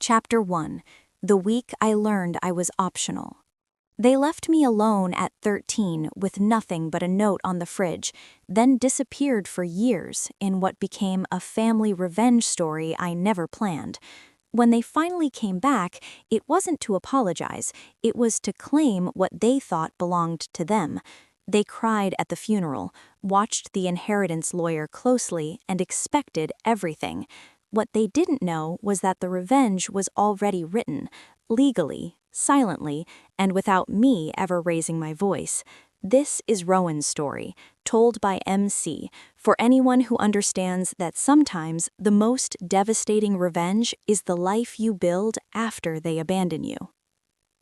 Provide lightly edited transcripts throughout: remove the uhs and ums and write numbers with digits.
Chapter 1. The Week I Learned I Was Optional. They left me alone at 13 with nothing but a note on the fridge, then disappeared for years in what became a family revenge story I never planned. When they finally came back, it wasn't to apologize, it was to claim what they thought belonged to them. They cried at the funeral, watched the inheritance lawyer closely, and expected everything. What they didn't know was that the revenge was already written, legally, silently, and without me ever raising my voice. This is Rowan's story, told by MC, for anyone who understands that sometimes the most devastating revenge is the life you build after they abandon you.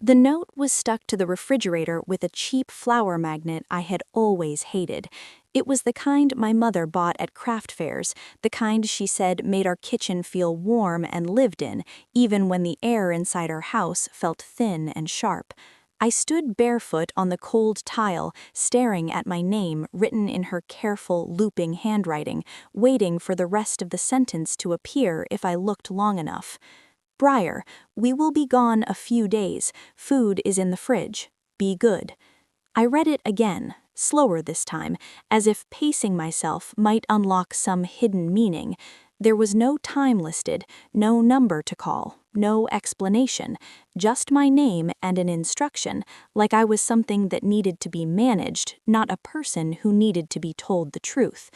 The note was stuck to the refrigerator with a cheap flower magnet I had always hated. It was the kind my mother bought at craft fairs, the kind she said made our kitchen feel warm and lived in, even when the air inside our house felt thin and sharp. I stood barefoot on the cold tile, staring at my name written in her careful, looping handwriting, waiting for the rest of the sentence to appear if I looked long enough. Briar, we will be gone a few days. Food is in the fridge. Be good. I read it again, slower this time, as if pacing myself might unlock some hidden meaning. There was no time listed, no number to call, no explanation, just my name and an instruction, like I was something that needed to be managed, not a person who needed to be told the truth.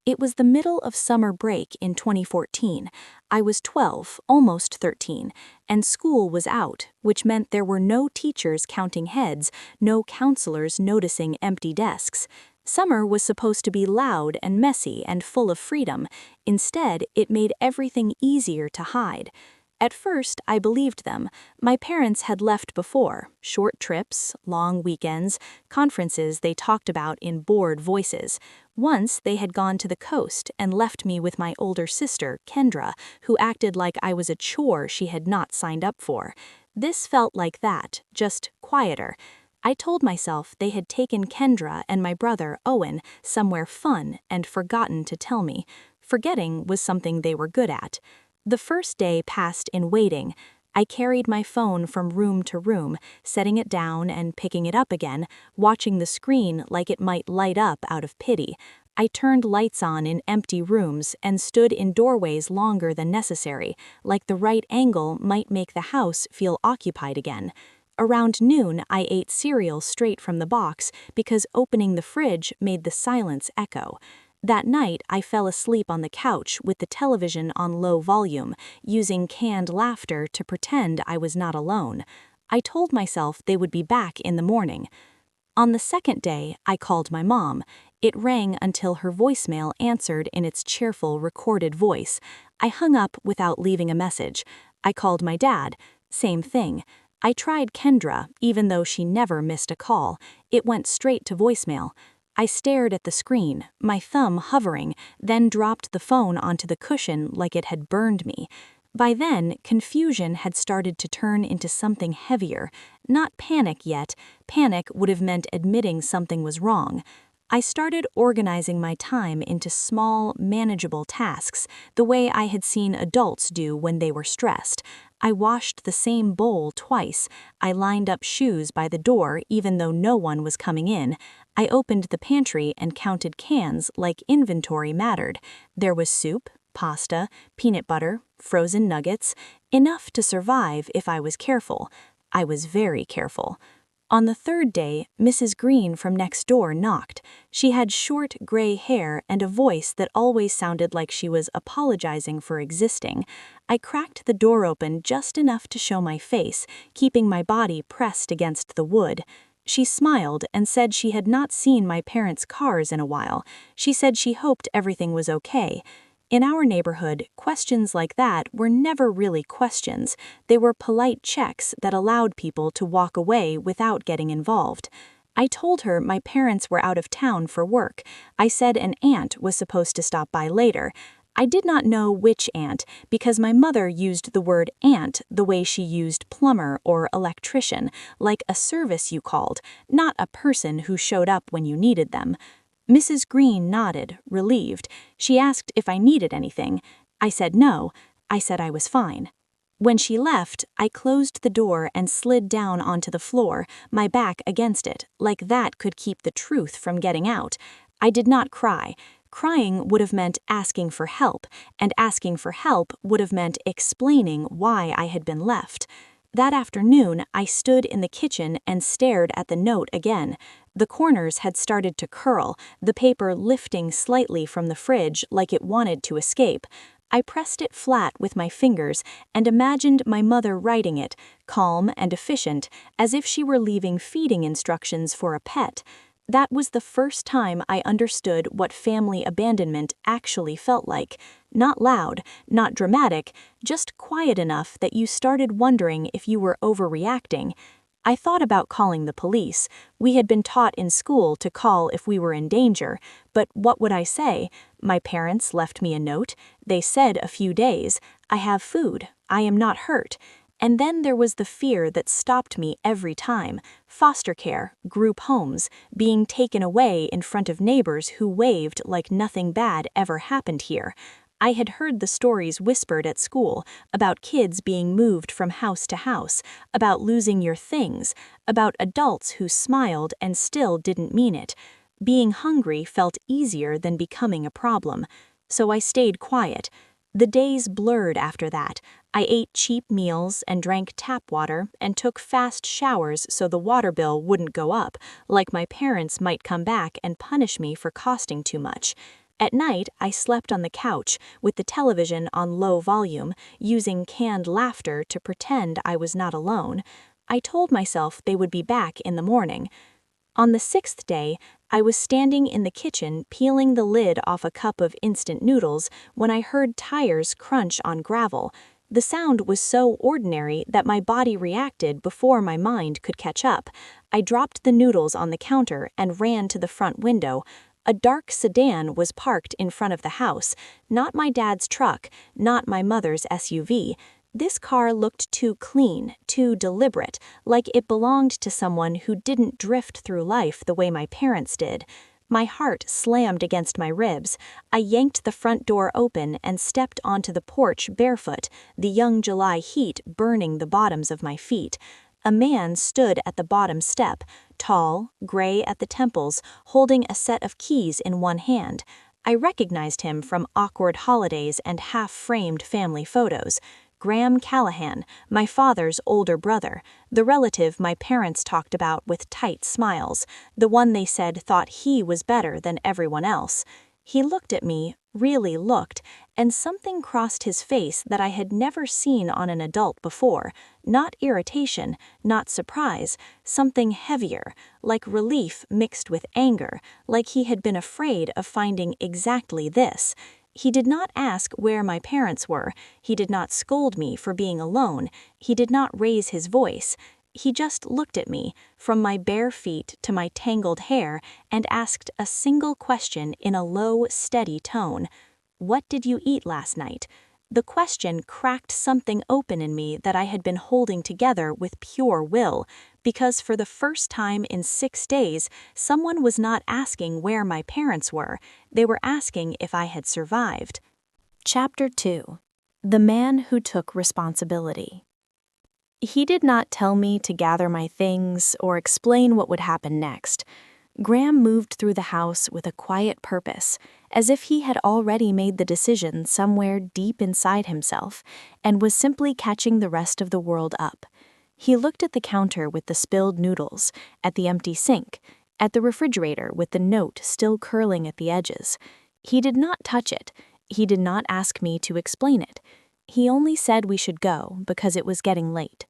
It was the middle of summer break in 2014. I was 12, almost 13, and school was out, which meant there were no teachers counting heads, no counselors noticing empty desks. Summer was supposed to be loud and messy and full of freedom. Instead, it made everything easier to hide. At first, I believed them. My parents had left before, short trips, long weekends, conferences they talked about in bored voices. Once they had gone to the coast and left me with my older sister, Kendra, who acted like I was a chore she had not signed up for. This felt like that, just quieter. I told myself they had taken Kendra and my brother, Owen, somewhere fun and forgotten to tell me. Forgetting was something they were good at. The first day passed in waiting. I carried my phone from room to room, setting it down and picking it up again, watching the screen like it might light up out of pity. I turned lights on in empty rooms and stood in doorways longer than necessary, like the right angle might make the house feel occupied again. Around noon, I ate cereal straight from the box because opening the fridge made the silence echo. That night, I fell asleep on the couch with the television on low volume, using canned laughter to pretend I was not alone. I told myself they would be back in the morning. On the second day, I called my mom. It rang until her voicemail answered in its cheerful, recorded voice. I hung up without leaving a message. I called my dad. Same thing. I tried Kendra, even though she never missed a call. It went straight to voicemail. I stared at the screen, my thumb hovering, then dropped the phone onto the cushion like it had burned me. By then, confusion had started to turn into something heavier. Not panic yet. Panic would have meant admitting something was wrong. I started organizing my time into small, manageable tasks, the way I had seen adults do when they were stressed. I washed the same bowl twice. I lined up shoes by the door even though no one was coming in. I opened the pantry and counted cans like inventory mattered. There was soup, pasta, peanut butter, frozen nuggets, enough to survive if I was careful. I was very careful. On the third day, Mrs. Green from next door knocked. She had short, gray hair and a voice that always sounded like she was apologizing for existing. I cracked the door open just enough to show my face, keeping my body pressed against the wood. She smiled and said she had not seen my parents' cars in a while. She said she hoped everything was okay. In our neighborhood, questions like that were never really questions. They were polite checks that allowed people to walk away without getting involved. I told her my parents were out of town for work. I said an aunt was supposed to stop by later. I did not know which aunt because my mother used the word aunt the way she used plumber or electrician, like a service you called, not a person who showed up when you needed them. Mrs. Green nodded, relieved. She asked if I needed anything. I said no. I said I was fine. When she left, I closed the door and slid down onto the floor, my back against it, like that could keep the truth from getting out. I did not cry. Crying would have meant asking for help, and asking for help would have meant explaining why I had been left. That afternoon, I stood in the kitchen and stared at the note again. The corners had started to curl, the paper lifting slightly from the fridge like it wanted to escape. I pressed it flat with my fingers and imagined my mother writing it, calm and efficient, as if she were leaving feeding instructions for a pet. That was the first time I understood what family abandonment actually felt like. Not loud, not dramatic, just quiet enough that you started wondering if you were overreacting. I thought about calling the police. We had been taught in school to call if we were in danger, but what would I say? My parents left me a note. They said a few days, I have food, I am not hurt. And then there was the fear that stopped me every time. Foster care, group homes, being taken away in front of neighbors who waved like nothing bad ever happened here. I had heard the stories whispered at school about kids being moved from house to house, about losing your things, about adults who smiled and still didn't mean it. Being hungry felt easier than becoming a problem. So I stayed quiet. The days blurred after that. I ate cheap meals and drank tap water and took fast showers so the water bill wouldn't go up, like my parents might come back and punish me for costing too much. At night, I slept on the couch with the television on low volume, using canned laughter to pretend I was not alone. I told myself they would be back in the morning. On the 6th day, I was standing in the kitchen peeling the lid off a cup of instant noodles when I heard tires crunch on gravel. The sound was so ordinary that my body reacted before my mind could catch up. I dropped the noodles on the counter and ran to the front window. A dark sedan was parked in front of the house, not my dad's truck, not my mother's SUV. This car looked too clean, too deliberate, like it belonged to someone who didn't drift through life the way my parents did. My heart slammed against my ribs. I yanked the front door open and stepped onto the porch barefoot, the young July heat burning the bottoms of my feet. A man stood at the bottom step, tall, gray at the temples, holding a set of keys in one hand. I recognized him from awkward holidays and half-framed family photos. Graham Callahan, my father's older brother, the relative my parents talked about with tight smiles, the one they said thought he was better than everyone else. He looked at me, really looked, and something crossed his face that I had never seen on an adult before. Not irritation, not surprise, something heavier, like relief mixed with anger, like he had been afraid of finding exactly this. He did not ask where my parents were. He did not scold me for being alone. He did not raise his voice. He just looked at me, from my bare feet to my tangled hair, and asked a single question in a low, steady tone. What did you eat last night? The question cracked something open in me that I had been holding together with pure will, because for the first time in 6 days, someone was not asking where my parents were. They were asking if I had survived. Chapter 2. The Man Who Took Responsibility. He did not tell me to gather my things or explain what would happen next. Graham moved through the house with a quiet purpose, as if he had already made the decision somewhere deep inside himself and was simply catching the rest of the world up. He looked at the counter with the spilled noodles, at the empty sink, at the refrigerator with the note still curling at the edges. He did not touch it. He did not ask me to explain it. He only said we should go because it was getting late.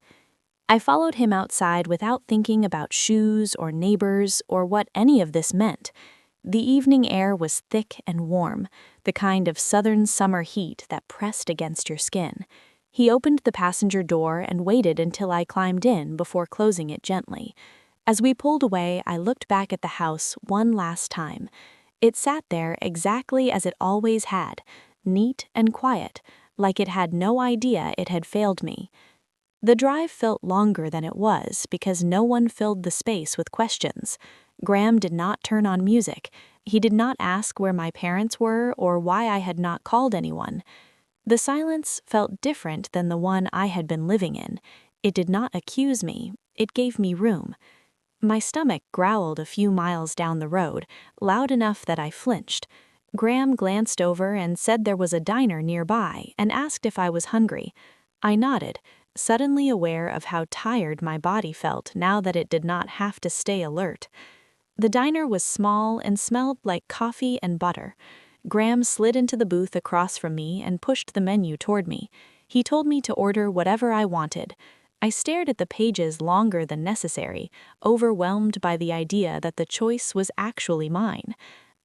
I followed him outside without thinking about shoes or neighbors or what any of this meant. The evening air was thick and warm, the kind of southern summer heat that pressed against your skin. He opened the passenger door and waited until I climbed in before closing it gently. As we pulled away, I looked back at the house one last time. It sat there exactly as it always had, neat and quiet, like it had no idea it had failed me. The drive felt longer than it was because no one filled the space with questions. Graham did not turn on music. He did not ask where my parents were or why I had not called anyone. The silence felt different than the one I had been living in. It did not accuse me, it gave me room. My stomach growled a few miles down the road, loud enough that I flinched. Graham glanced over and said there was a diner nearby and asked if I was hungry. I nodded, suddenly aware of how tired my body felt now that it did not have to stay alert. The diner was small and smelled like coffee and butter. Graham slid into the booth across from me and pushed the menu toward me. He told me to order whatever I wanted. I stared at the pages longer than necessary, overwhelmed by the idea that the choice was actually mine.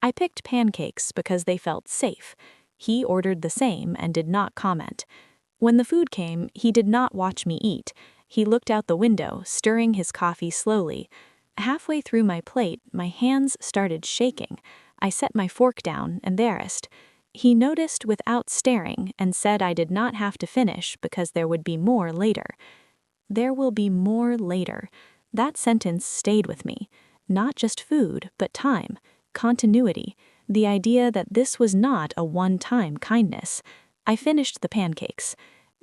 I picked pancakes because they felt safe. He ordered the same and did not comment. When the food came, he did not watch me eat. He looked out the window, stirring his coffee slowly. Halfway through my plate, my hands started shaking. I set my fork down, embarrassed. He noticed without staring and said I did not have to finish because there would be more later. There will be more later. That sentence stayed with me. Not just food, but time, continuity, the idea that this was not a one-time kindness. I finished the pancakes.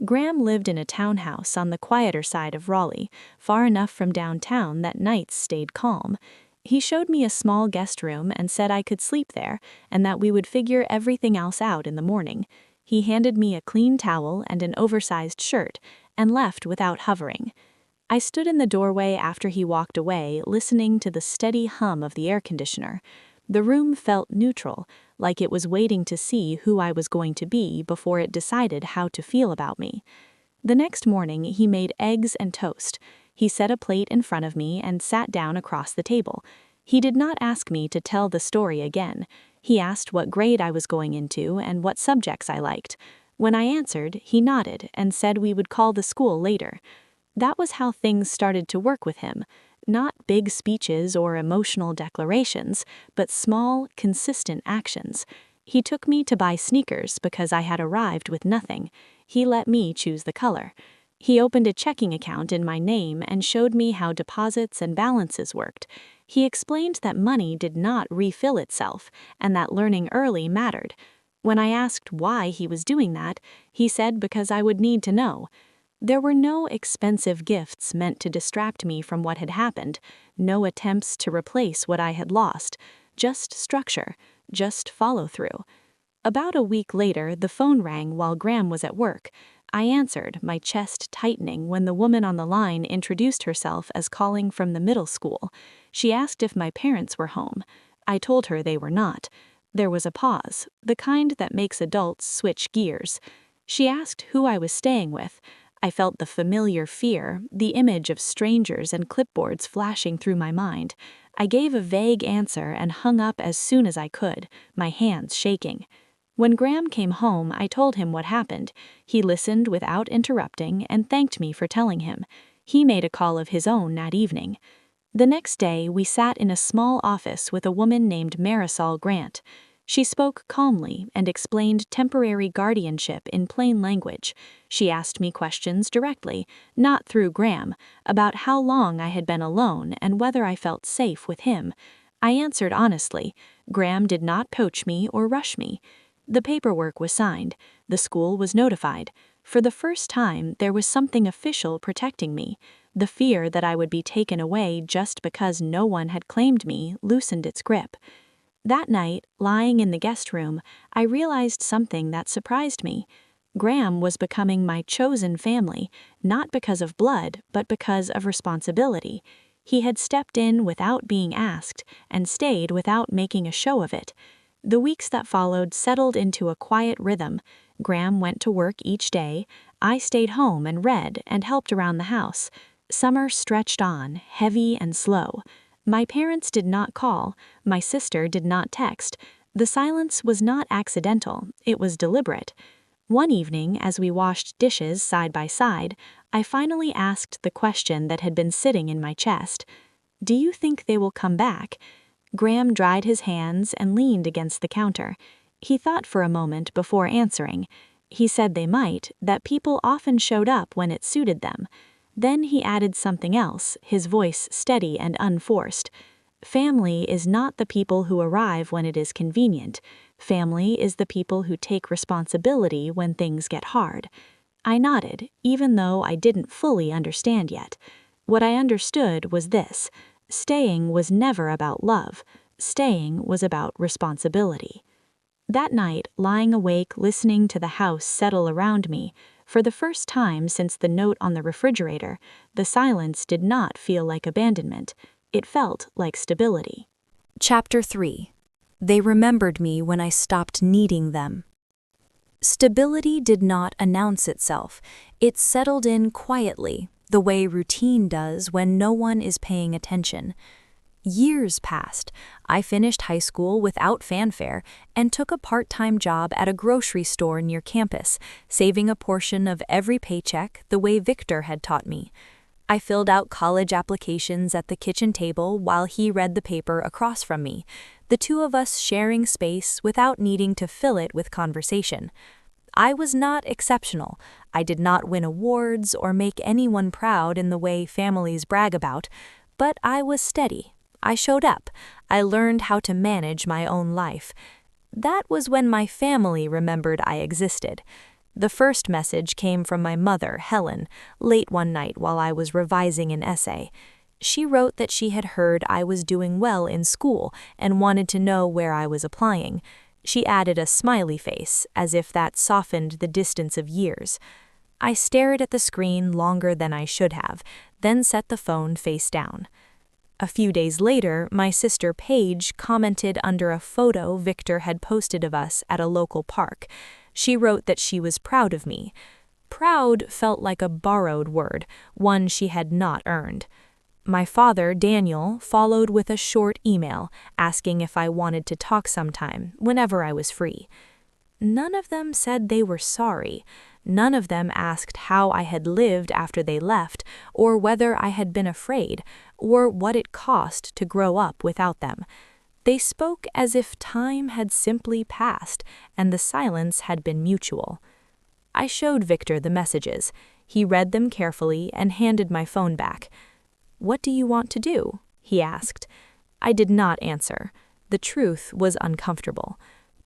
Graham lived in a townhouse on the quieter side of Raleigh, far enough from downtown that nights stayed calm. He showed me a small guest room and said I could sleep there and that we would figure everything else out in the morning. He handed me a clean towel and an oversized shirt and left without hovering. I stood in the doorway after he walked away, listening to the steady hum of the air conditioner. The room felt neutral, like it was waiting to see who I was going to be before it decided how to feel about me. The next morning, he made eggs and toast. He set a plate in front of me and sat down across the table. He did not ask me to tell the story again. He asked what grade I was going into and what subjects I liked. When I answered, he nodded and said we would call the school later. That was how things started to work with him. Not big speeches or emotional declarations, but small, consistent actions. He took me to buy sneakers because I had arrived with nothing. He let me choose the color. He opened a checking account in my name and showed me how deposits and balances worked. He explained that money did not refill itself and that learning early mattered. When I asked why he was doing that, he said because I would need to know. There were no expensive gifts meant to distract me from what had happened, no attempts to replace what I had lost, just structure, just follow-through. About a week later, the phone rang while Graham was at work. I answered, my chest tightening when the woman on the line introduced herself as calling from the middle school. She asked if my parents were home. I told her they were not. There was a pause, the kind that makes adults switch gears. She asked who I was staying with. I felt the familiar fear, the image of strangers and clipboards flashing through my mind. I gave a vague answer and hung up as soon as I could, my hands shaking. When Graham came home, I told him what happened. He listened without interrupting and thanked me for telling him. He made a call of his own that evening. The next day, we sat in a small office with a woman named Marisol Grant. She spoke calmly and explained temporary guardianship in plain language. She asked me questions directly, not through Graham, about how long I had been alone and whether I felt safe with him. I answered honestly. Graham did not poach me or rush me. The paperwork was signed. The school was notified. For the first time, there was something official protecting me. The fear that I would be taken away just because no one had claimed me loosened its grip. That night, lying in the guest room, I realized something that surprised me. Graham was becoming my chosen family, not because of blood, but because of responsibility. He had stepped in without being asked and stayed without making a show of it. The weeks that followed settled into a quiet rhythm. Graham went to work each day. I stayed home and read and helped around the house. Summer stretched on, heavy and slow. My parents did not call. My sister did not text. The silence was not accidental. It was deliberate. One evening, as we washed dishes side by side, I finally asked the question that had been sitting in my chest. "Do you think they will come back?" Graham dried his hands and leaned against the counter. He thought for a moment before answering. He said they might, that people often showed up when it suited them. Then he added something else, his voice steady and unforced. "Family is not the people who arrive when it is convenient. Family is the people who take responsibility when things get hard. I nodded, even though I didn't fully understand yet. What I understood was this: staying was never about love. Staying was about responsibility. That night, lying awake listening to the house settle around me, for the first time since the note on the refrigerator, the silence did not feel like abandonment. It felt like stability. Chapter 3. They remembered me when I stopped needing them. Stability did not announce itself. It settled in quietly, the way routine does when no one is paying attention. Years passed. I finished high school without fanfare and took a part-time job at a grocery store near campus, saving a portion of every paycheck the way Victor had taught me. I filled out college applications at the kitchen table while he read the paper across from me, the two of us sharing space without needing to fill it with conversation. I was not exceptional. I did not win awards or make anyone proud in the way families brag about, but I was steady. I showed up. I learned how to manage my own life. That was when my family remembered I existed. The first message came from my mother, Helen, late one night while I was revising an essay. She wrote that she had heard I was doing well in school and wanted to know where I was applying. She added a smiley face, as if that softened the distance of years. I stared at the screen longer than I should have, then set the phone face down. A few days later, my sister Paige commented under a photo Victor had posted of us at a local park. She wrote that she was proud of me. Proud felt like a borrowed word, one she had not earned. My father, Daniel, followed with a short email asking if I wanted to talk sometime, whenever I was free. None of them said they were sorry. None of them asked how I had lived after they left, or whether I had been afraid, or what it cost to grow up without them. They spoke as if time had simply passed, and the silence had been mutual. I showed Victor the messages. He read them carefully and handed my phone back. "What do you want to do?" he asked. I did not answer. The truth was uncomfortable.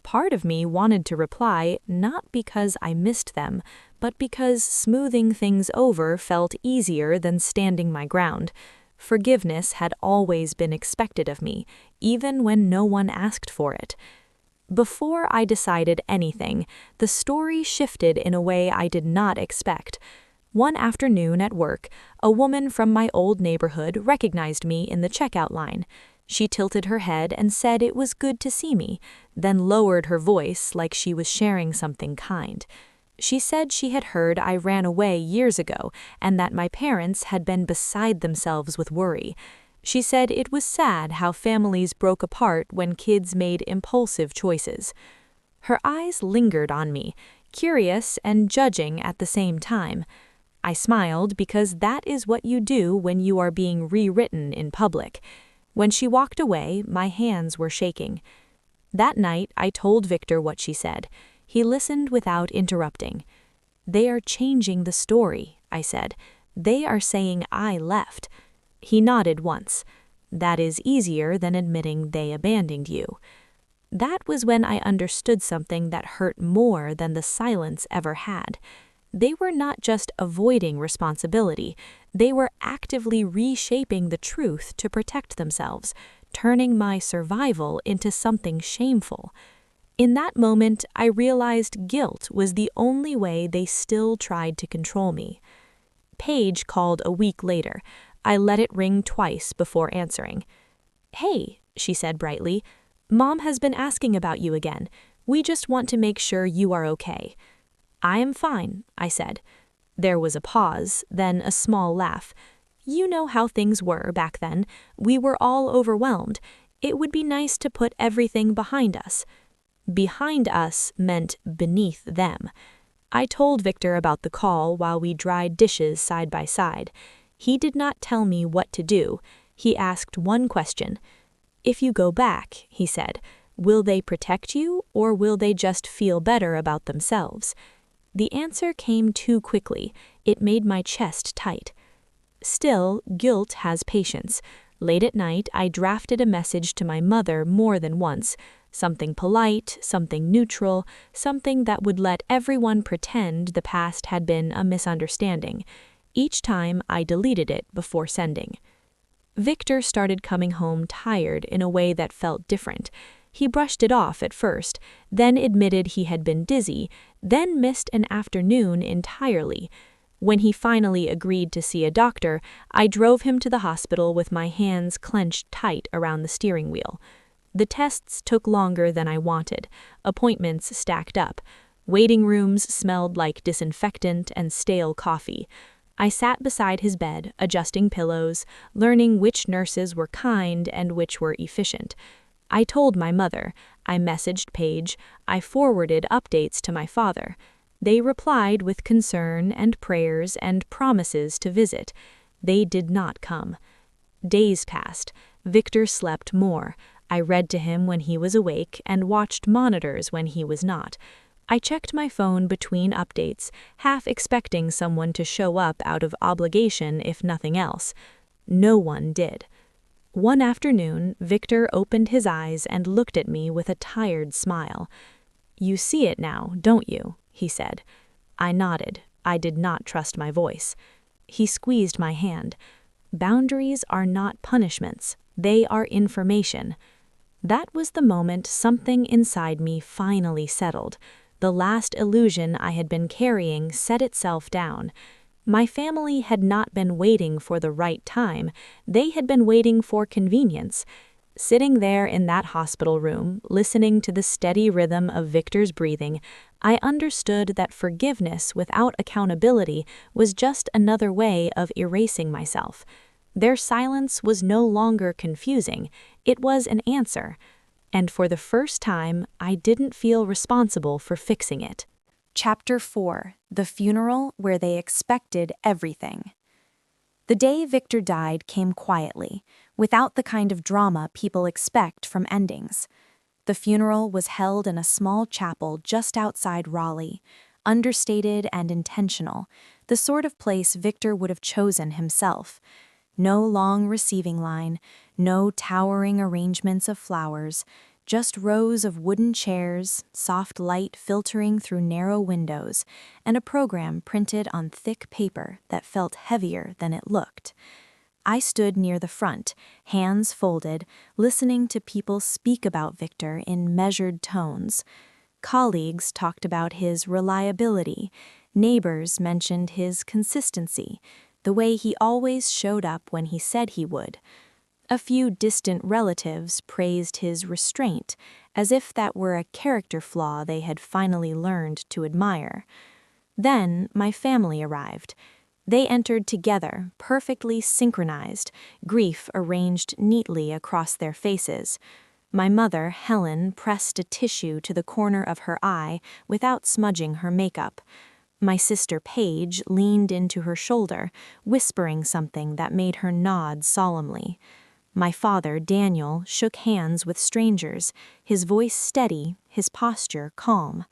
Part of me wanted to reply, not because I missed them, but because smoothing things over felt easier than standing my ground. Forgiveness had always been expected of me, even when no one asked for it. Before I decided anything, the story shifted in a way I did not expect. One afternoon at work, a woman from my old neighborhood recognized me in the checkout line. She tilted her head and said it was good to see me, then lowered her voice like she was sharing something kind. She said she had heard I ran away years ago and that my parents had been beside themselves with worry. She said it was sad how families broke apart when kids made impulsive choices. Her eyes lingered on me, curious and judging at the same time. I smiled because that is what you do when you are being rewritten in public. When she walked away, my hands were shaking. That night, I told Victor what she said. He listened without interrupting. "They are changing the story," I said. "They are saying I left." He nodded once. "That is easier than admitting they abandoned you." That was when I understood something that hurt more than the silence ever had. They were not just avoiding responsibility, they were actively reshaping the truth to protect themselves, turning my survival into something shameful. In that moment, I realized guilt was the only way they still tried to control me. Paige called a week later. I let it ring twice before answering. "Hey," she said brightly, "Mom has been asking about you again. We just want to make sure you are okay." "I am fine," I said. There was a pause, then a small laugh. "You know how things were back then. We were all overwhelmed. It would be nice to put everything behind us." Behind us meant beneath them. I told Victor about the call while we dried dishes side by side. He did not tell me what to do. He asked one question. "If you go back," he said, "will they protect you or will they just feel better about themselves?" The answer came too quickly. It made my chest tight. Still, guilt has patience. Late at night, I drafted a message to my mother more than once. something polite, something neutral, something that would let everyone pretend the past had been a misunderstanding. Each time I deleted it before sending. Victor started coming home tired in a way that felt different. He brushed it off at first, then admitted he had been dizzy, then missed an afternoon entirely. When he finally agreed to see a doctor, I drove him to the hospital with my hands clenched tight around the steering wheel. The tests took longer than I wanted. Appointments stacked up. Waiting rooms smelled like disinfectant and stale coffee. I sat beside his bed, adjusting pillows, learning which nurses were kind and which were efficient. I told my mother. I messaged Paige. I forwarded updates to my father. They replied with concern and prayers and promises to visit. They did not come. Days passed. Victor slept more. I read to him when he was awake and watched monitors when he was not. I checked my phone between updates, half expecting someone to show up out of obligation if nothing else. No one did. One afternoon, Victor opened his eyes and looked at me with a tired smile. "You see it now, don't you?" he said. I nodded. I did not trust my voice. He squeezed my hand. "Boundaries are not punishments. They are information." That was the moment something inside me finally settled. The last illusion I had been carrying set itself down. My family had not been waiting for the right time. They had been waiting for convenience. Sitting there in that hospital room, listening to the steady rhythm of Victor's breathing, I understood that forgiveness without accountability was just another way of erasing myself. Their silence was no longer confusing. It was an answer. And for the first time, I didn't feel responsible for fixing it. Chapter 4: The Funeral Where They Expected Everything. The day Victor died came quietly, without the kind of drama people expect from endings. The funeral was held in a small chapel just outside Raleigh, understated and intentional, the sort of place Victor would have chosen himself. No long receiving line, no towering arrangements of flowers, just rows of wooden chairs, soft light filtering through narrow windows, and a program printed on thick paper that felt heavier than it looked. I stood near the front, hands folded, listening to people speak about Victor in measured tones. Colleagues talked about his reliability. Neighbors mentioned his consistency, the way he always showed up when he said he would. A few distant relatives praised his restraint, as if that were a character flaw they had finally learned to admire. Then my family arrived. They entered together, perfectly synchronized, grief arranged neatly across their faces. My mother, Helen, pressed a tissue to the corner of her eye without smudging her makeup. My sister Paige leaned into her shoulder, whispering something that made her nod solemnly. My father, Daniel, shook hands with strangers, his voice steady, his posture calm.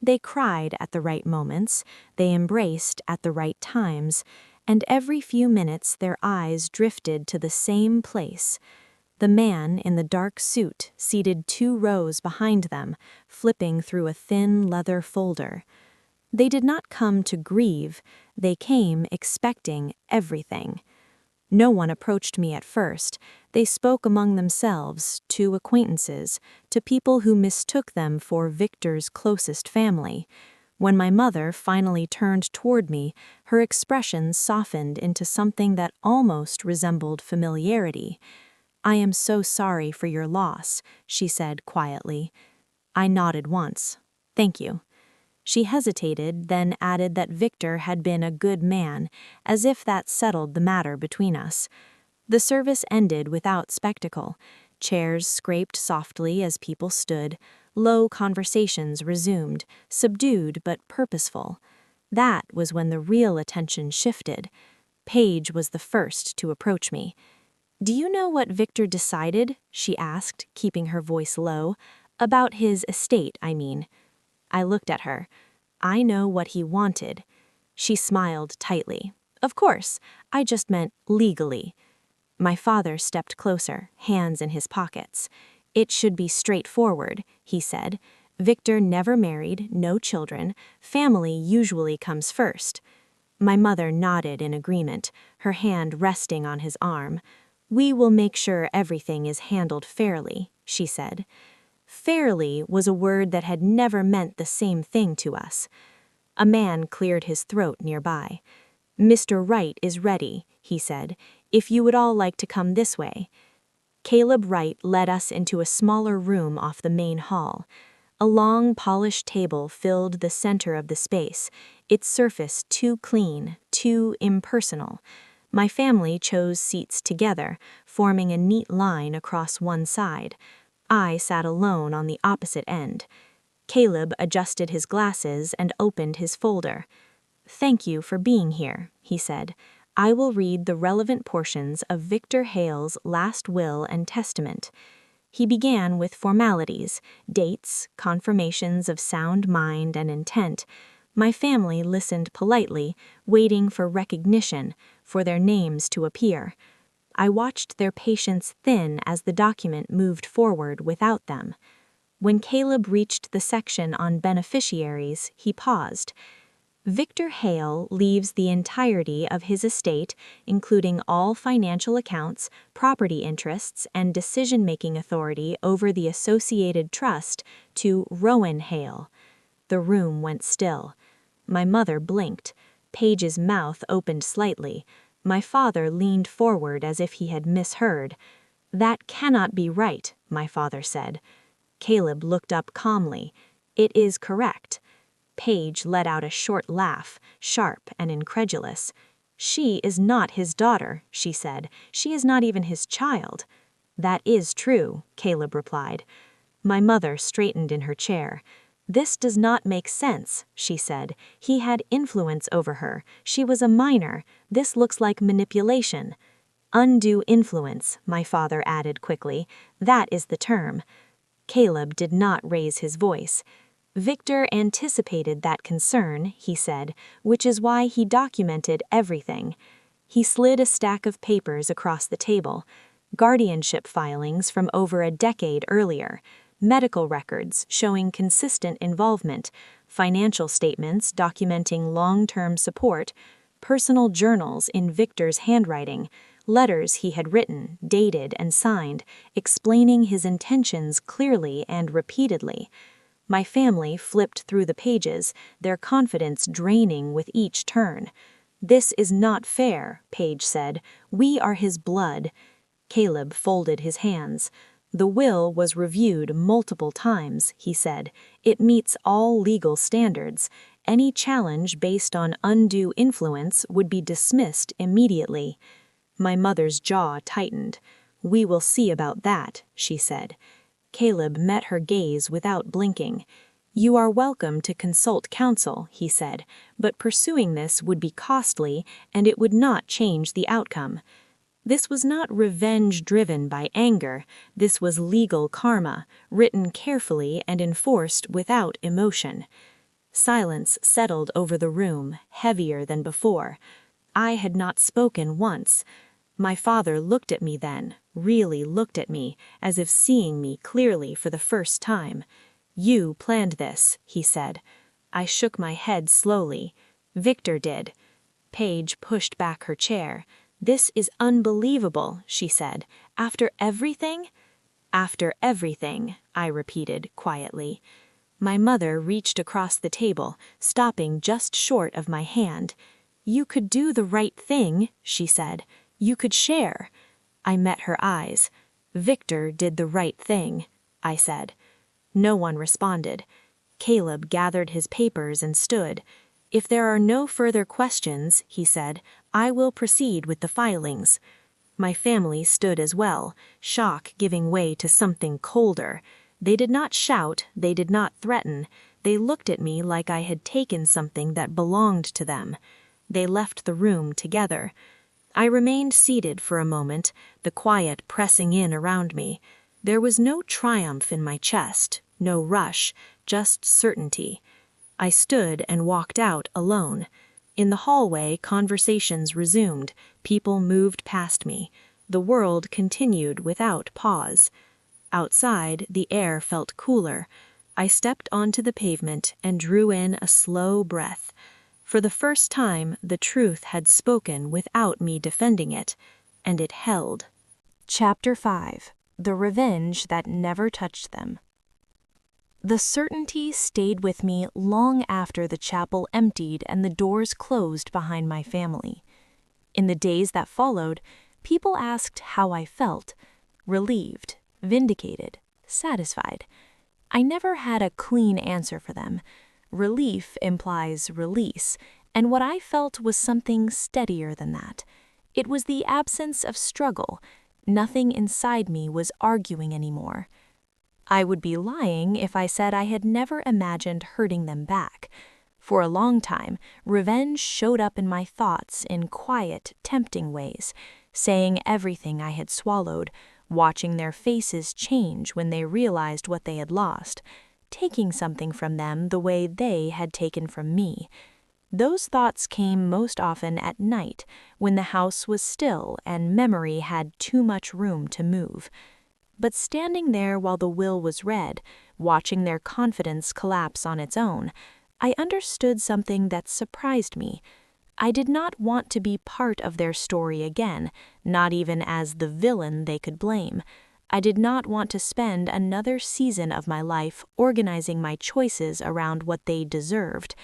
They cried at the right moments, they embraced at the right times, and every few minutes their eyes drifted to the same place. The man in the dark suit seated 2 rows behind them, flipping through a thin leather folder. They did not come to grieve, they came expecting everything. No one approached me at first. They spoke among themselves, to acquaintances, to people who mistook them for Victor's closest family. When my mother finally turned toward me, her expression softened into something that almost resembled familiarity. "I am so sorry for your loss," she said quietly. I nodded once. "Thank you." She hesitated, then added that Victor had been a good man, as if that settled the matter between us. The service ended without spectacle. Chairs scraped softly as people stood. Low conversations resumed, subdued but purposeful. That was when the real attention shifted. Paige was the first to approach me. "Do you know what Victor decided?" she asked, keeping her voice low. "About his estate, I mean." I looked at her. "I know what he wanted." She smiled tightly. "Of course, I just meant legally." My father stepped closer, hands in his pockets. It should be straightforward, he said. Victor never married, no children. Family usually comes first. My mother nodded in agreement, her hand resting on his arm. We will make sure everything is handled fairly, she said. Fairly was a word that had never meant the same thing to us. A man cleared his throat nearby. Mr. Wright is ready, he said, if you would all like to come this way. Caleb Wright led us into a smaller room off the main hall. A long, polished table filled the center of the space, its surface too clean, too impersonal. My family chose seats together, forming a neat line across one side. I sat alone on the opposite end. Caleb adjusted his glasses and opened his folder. Thank you for being here, he said. I will read the relevant portions of Victor Hale's last will and testament. He began with formalities, dates, confirmations of sound mind and intent. My family listened politely, waiting for recognition, for their names to appear. I watched their patience thin as the document moved forward without them. When Caleb reached the section on beneficiaries, he paused. Victor Hale leaves the entirety of his estate, including all financial accounts, property interests, and decision-making authority over the associated trust, to Rowan Hale. The room went still. My mother blinked. Paige's mouth opened slightly. My father leaned forward as if he had misheard. That cannot be right, my father said. Caleb looked up calmly. It is correct. Paige let out a short laugh, sharp and incredulous. She is not his daughter, she said. She is not even his child. That is true, Caleb replied. My mother straightened in her chair. This does not make sense, she said. He had influence over her. She was a minor. This looks like manipulation. Undue influence, my father added quickly. That is the term. Caleb did not raise his voice. Victor anticipated that concern, he said, which is why he documented everything. He slid a stack of papers across the table. Guardianship filings from over a decade earlier, medical records showing consistent involvement, financial statements documenting long-term support, personal journals in Victor's handwriting, letters he had written, dated, and signed, explaining his intentions clearly and repeatedly. My family flipped through the pages, their confidence draining with each turn. This is not fair, Paige said. We are his blood. Caleb folded his hands. The will was reviewed multiple times, he said. It meets all legal standards. Any challenge based on undue influence would be dismissed immediately. My mother's jaw tightened. We will see about that, she said. Caleb met her gaze without blinking. You are welcome to consult counsel, he said, but pursuing this would be costly and it would not change the outcome. This was not revenge driven by anger. This was legal karma, written carefully and enforced without emotion. Silence settled over the room, heavier than before. I had not spoken once. My father looked at me then, really looked at me, as if seeing me clearly for the first time. You planned this, he said. I shook my head slowly. Victor did. Paige pushed back her chair. This is unbelievable, she said. After everything? After everything, I repeated quietly. My mother reached across the table, stopping just short of my hand. You could do the right thing, she said. You could share. I met her eyes. Victor did the right thing, I said. No one responded. Caleb gathered his papers and stood. If there are no further questions, he said, I will proceed with the filings. My family stood as well, shock giving way to something colder. They did not shout, they did not threaten. They looked at me like I had taken something that belonged to them. They left the room together. I remained seated for a moment, the quiet pressing in around me. There was no triumph in my chest, no rush, just certainty. I stood and walked out alone. In the hallway, conversations resumed. People moved past me. The world continued without pause. Outside, the air felt cooler. I stepped onto the pavement and drew in a slow breath. For the first time, the truth had spoken without me defending it, and it held. Chapter 5. The Revenge That Never Touched Them. The certainty stayed with me long after the chapel emptied and the doors closed behind my family. In the days that followed, people asked how I felt: relieved, vindicated, satisfied. I never had a clean answer for them. Relief implies release, and what I felt was something steadier than that. It was the absence of struggle. Nothing inside me was arguing anymore. I would be lying if I said I had never imagined hurting them back. For a long time, revenge showed up in my thoughts in quiet, tempting ways, saying everything I had swallowed, watching their faces change when they realized what they had lost, taking something from them the way they had taken from me. Those thoughts came most often at night, when the house was still and memory had too much room to move. But standing there while the will was read, watching their confidence collapse on its own, I understood something that surprised me. I did not want to be part of their story again, not even as the villain they could blame. I did not want to spend another season of my life organizing my choices around what they deserved.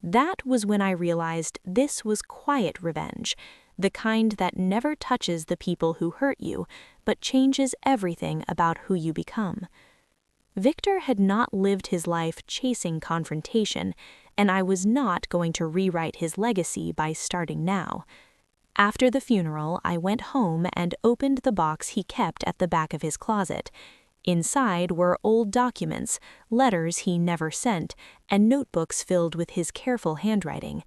That was when I realized this was quiet revenge, the kind that never touches the people who hurt you, but changes everything about who you become. Victor had not lived his life chasing confrontation, and I was not going to rewrite his legacy by starting now. After the funeral, I went home and opened the box he kept at the back of his closet. Inside were old documents, letters he never sent, and notebooks filled with his careful handwriting.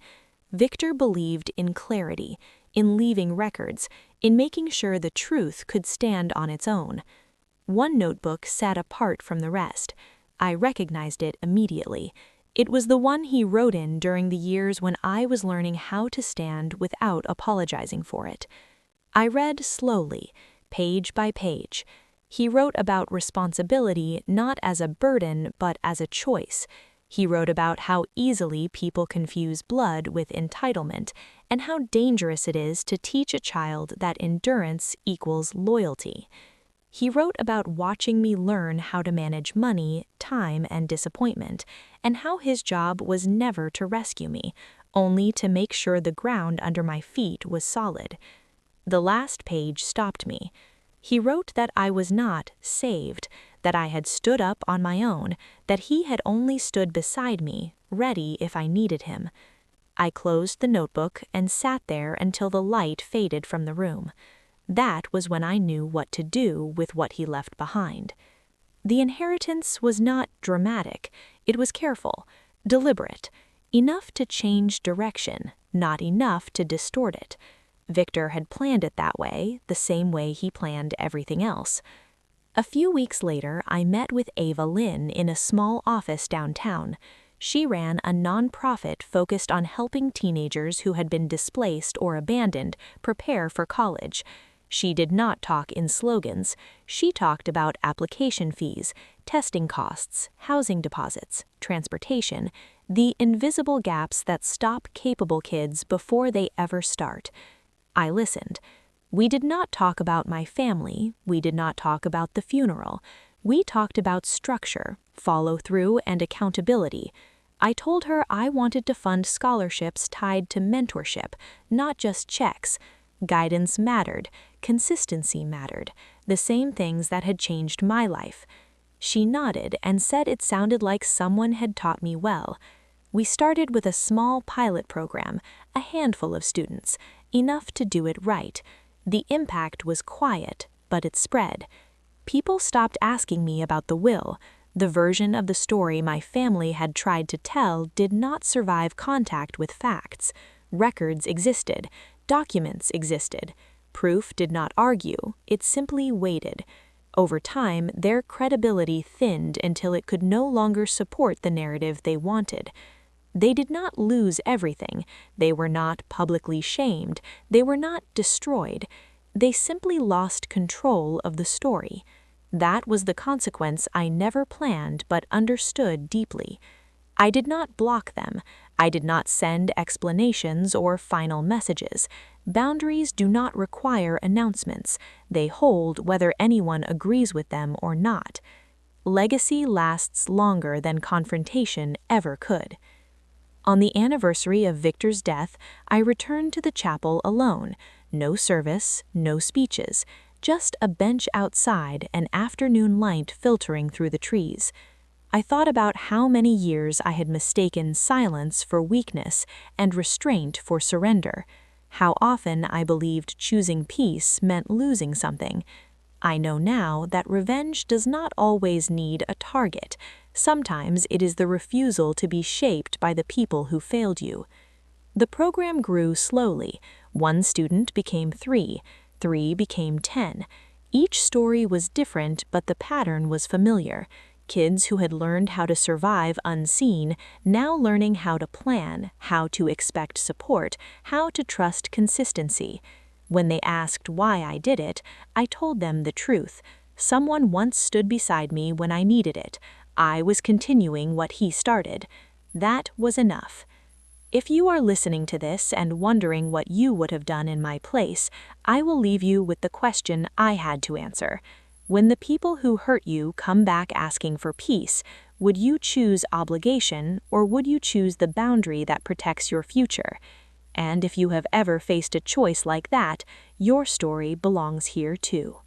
Victor believed in clarity, in leaving records, in making sure the truth could stand on its own. One notebook sat apart from the rest. I recognized it immediately. It was the one he wrote in during the years when I was learning how to stand without apologizing for it. I read slowly, page by page. He wrote about responsibility not as a burden but as a choice. He wrote about how easily people confuse blood with entitlement and how dangerous it is to teach a child that endurance equals loyalty. He wrote about watching me learn how to manage money, time, and disappointment, and how his job was never to rescue me, only to make sure the ground under my feet was solid. The last page stopped me. He wrote that I was not saved, that I had stood up on my own, that he had only stood beside me, ready if I needed him. I closed the notebook and sat there until the light faded from the room. That was when I knew what to do with what he left behind. The inheritance was not dramatic. It was careful, deliberate, enough to change direction, not enough to distort it. Victor had planned it that way, the same way he planned everything else. A few weeks later, I met with Ava Lynn in a small office downtown. She ran a nonprofit focused on helping teenagers who had been displaced or abandoned prepare for college. She did not talk in slogans. She talked about application fees, testing costs, housing deposits, transportation, the invisible gaps that stop capable kids before they ever start. I listened. We did not talk about my family. We did not talk about the funeral. We talked about structure, follow-through, and accountability. I told her I wanted to fund scholarships tied to mentorship, not just checks. Guidance mattered. Consistency mattered. The same things that had changed my life. She nodded and said it sounded like someone had taught me well. We started with a small pilot program, a handful of students, enough to do it right. The impact was quiet, but it spread. People stopped asking me about the will. The version of the story my family had tried to tell did not survive contact with facts. Records existed. Documents existed. Proof did not argue. It simply waited. Over time, their credibility thinned until it could no longer support the narrative they wanted. They did not lose everything. They were not publicly shamed. They were not destroyed. They simply lost control of the story. That was the consequence I never planned but understood deeply. I did not block them. I did not send explanations or final messages. Boundaries do not require announcements. They hold whether anyone agrees with them or not. Legacy lasts longer than confrontation ever could. On the anniversary of Victor's death, I returned to the chapel alone. No service, no speeches, just a bench outside and afternoon light filtering through the trees. I thought about how many years I had mistaken silence for weakness and restraint for surrender. How often I believed choosing peace meant losing something. I know now that revenge does not always need a target. Sometimes it is the refusal to be shaped by the people who failed you. The program grew slowly. 1 student became 3, 3 became 10. Each story was different, but the pattern was familiar. Kids who had learned how to survive unseen, now learning how to plan, how to expect support, how to trust consistency. When they asked why I did it, I told them the truth. Someone once stood beside me when I needed it. I was continuing what he started. That was enough. If you are listening to this and wondering what you would have done in my place, I will leave you with the question I had to answer. When the people who hurt you come back asking for peace, would you choose obligation or would you choose the boundary that protects your future? And if you have ever faced a choice like that, your story belongs here too.